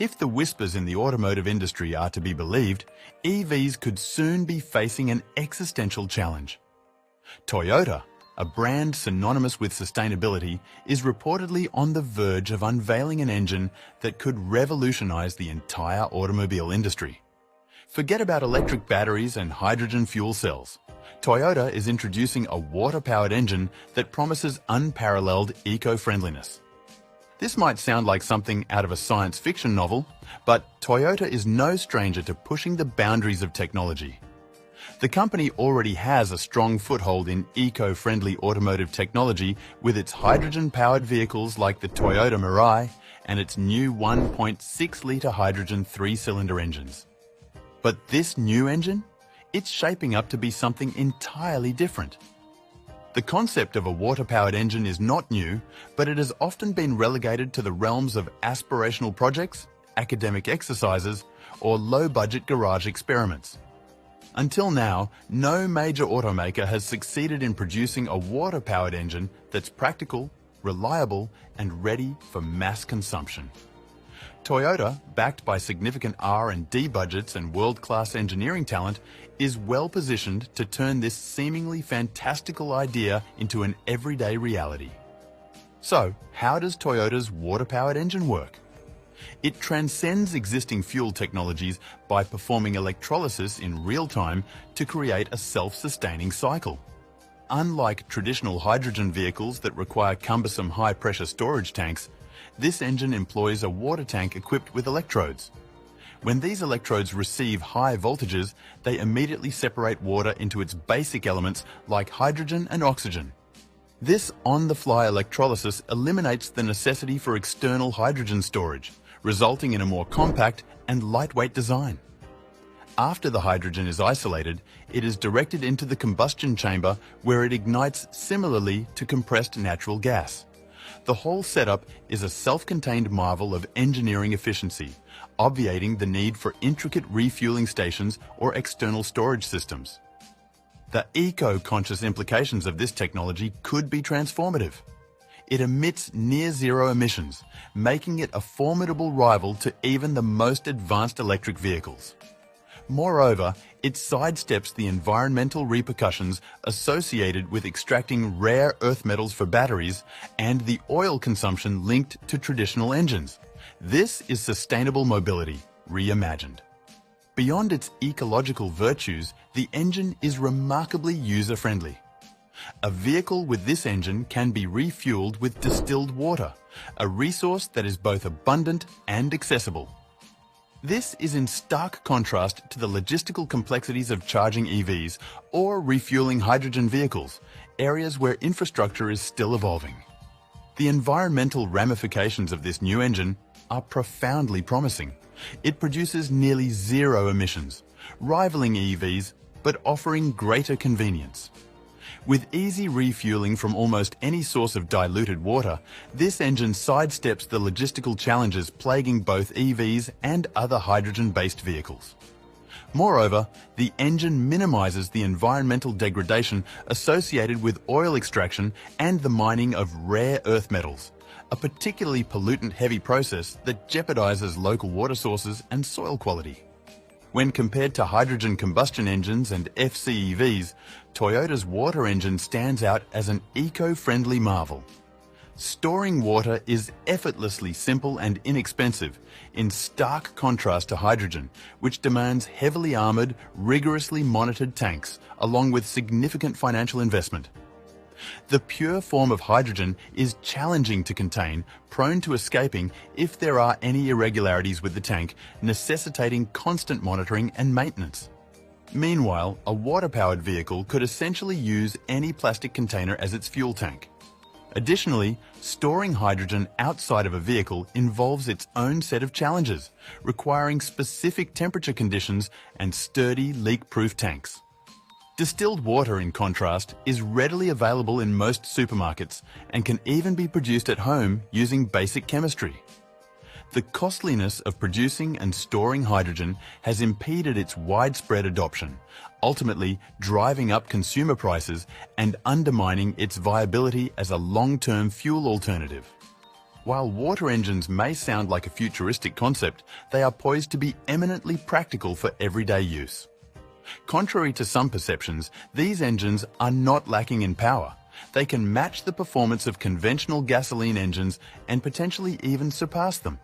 If the whispers in the automotive industry are to be believed, EVs could soon be facing an existential challenge. Toyota, a brand synonymous with sustainability, is reportedly on the verge of unveiling an engine that could revolutionize the entire automobile industry. Forget about electric batteries and hydrogen fuel cells. Toyota is introducing a water-powered engine that promises unparalleled eco-friendliness. This might sound like something out of a science fiction novel, but Toyota is no stranger to pushing the boundaries of technology. The company already has a strong foothold in eco-friendly automotive technology with its hydrogen-powered vehicles like the Toyota Mirai and its new 1.6-litre hydrogen 3-cylinder engines. But this new engine? It's shaping up to be something entirely different. The concept of a water-powered engine is not new, but it has often been relegated to the realms of aspirational projects, academic exercises, or low-budget garage experiments. Until now, no major automaker has succeeded in producing a water-powered engine that's practical, reliable, and ready for mass consumption. Toyota, backed by significant R&D budgets and world-class engineering talent, is well positioned to turn this seemingly fantastical idea into an everyday reality. So, how does Toyota's water-powered engine work? It transcends existing fuel technologies by performing electrolysis in real time to create a self-sustaining cycle. Unlike traditional hydrogen vehicles that require cumbersome high-pressure storage tanks, this engine employs a water tank equipped with electrodes. When these electrodes receive high voltages, they immediately separate water into its basic elements like hydrogen and oxygen. This on-the-fly electrolysis eliminates the necessity for external hydrogen storage, resulting in a more compact and lightweight design. After the hydrogen is isolated, it is directed into the combustion chamber where it ignites similarly to compressed natural gas. The whole setup is a self-contained marvel of engineering efficiency, obviating the need for intricate refueling stations or external storage systems. The eco-conscious implications of this technology could be transformative. It emits near-zero emissions, making it a formidable rival to even the most advanced electric vehicles. Moreover, it sidesteps the environmental repercussions associated with extracting rare earth metals for batteries and the oil consumption linked to traditional engines. This is sustainable mobility, reimagined. Beyond its ecological virtues, the engine is remarkably user-friendly. A vehicle with this engine can be refueled with distilled water, a resource that is both abundant and accessible. This is in stark contrast to the logistical complexities of charging EVs or refueling hydrogen vehicles, areas where infrastructure is still evolving. The environmental ramifications of this new engine are profoundly promising. It produces nearly zero emissions, rivaling EVs but offering greater convenience. With easy refueling from almost any source of diluted water, this engine sidesteps the logistical challenges plaguing both EVs and other hydrogen-based vehicles. Moreover, the engine minimizes the environmental degradation associated with oil extraction and the mining of rare earth metals, a particularly pollutant-heavy process that jeopardizes local water sources and soil quality. When compared to hydrogen combustion engines and FCEVs, Toyota's water engine stands out as an eco-friendly marvel. Storing water is effortlessly simple and inexpensive, in stark contrast to hydrogen, which demands heavily armored, rigorously monitored tanks, along with significant financial investment. The pure form of hydrogen is challenging to contain, prone to escaping if there are any irregularities with the tank, necessitating constant monitoring and maintenance. Meanwhile, a water-powered vehicle could essentially use any plastic container as its fuel tank. Additionally, storing hydrogen outside of a vehicle involves its own set of challenges, requiring specific temperature conditions and sturdy, leak-proof tanks. Distilled water, in contrast, is readily available in most supermarkets and can even be produced at home using basic chemistry. The costliness of producing and storing hydrogen has impeded its widespread adoption, ultimately driving up consumer prices and undermining its viability as a long-term fuel alternative. While water engines may sound like a futuristic concept, they are poised to be eminently practical for everyday use. Contrary to some perceptions, these engines are not lacking in power. They can match the performance of conventional gasoline engines and potentially even surpass them.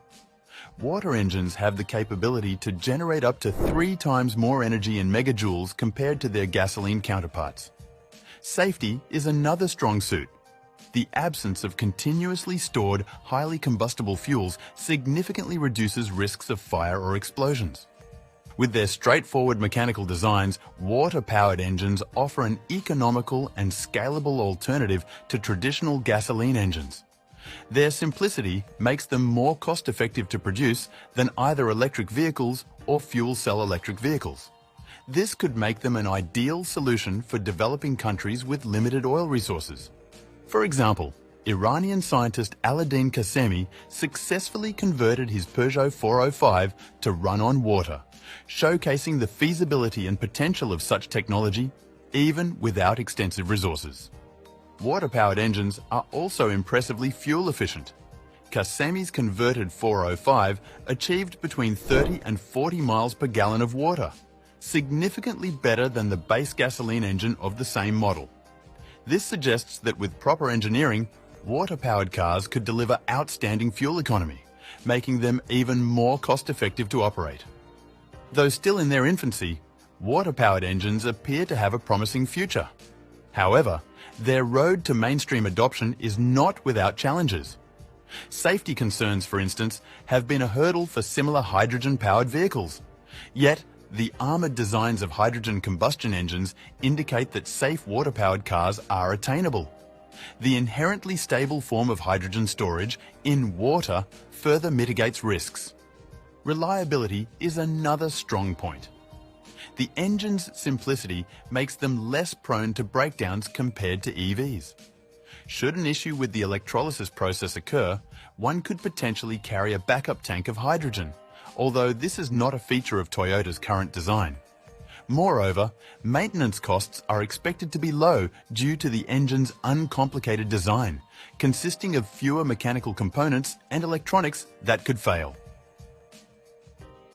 Water engines have the capability to generate up to 3 times more energy in megajoules compared to their gasoline counterparts. Safety is another strong suit. The absence of continuously stored, highly combustible fuels significantly reduces risks of fire or explosions. With their straightforward mechanical designs, water-powered engines offer an economical and scalable alternative to traditional gasoline engines. Their simplicity makes them more cost-effective to produce than either electric vehicles or fuel cell electric vehicles. This could make them an ideal solution for developing countries with limited oil resources. For example, Iranian scientist Aladdin Qasemi successfully converted his Peugeot 405 to run on water, showcasing the feasibility and potential of such technology even without extensive resources. Water-powered engines are also impressively fuel efficient. Qasemi's converted 405 achieved between 30 and 40 miles per gallon of water, significantly better than the base gasoline engine of the same model. This suggests that with proper engineering, water-powered cars could deliver outstanding fuel economy, making them even more cost-effective to operate. Though still in their infancy, water-powered engines appear to have a promising future. However, their road to mainstream adoption is not without challenges. Safety concerns, for instance, have been a hurdle for similar hydrogen-powered vehicles. Yet, the armored designs of hydrogen combustion engines indicate that safe water-powered cars are attainable. The inherently stable form of hydrogen storage in water further mitigates risks. Reliability is another strong point. The engine's simplicity makes them less prone to breakdowns compared to EVs. Should an issue with the electrolysis process occur, one could potentially carry a backup tank of hydrogen, although this is not a feature of Toyota's current design. Moreover, maintenance costs are expected to be low due to the engine's uncomplicated design, consisting of fewer mechanical components and electronics that could fail.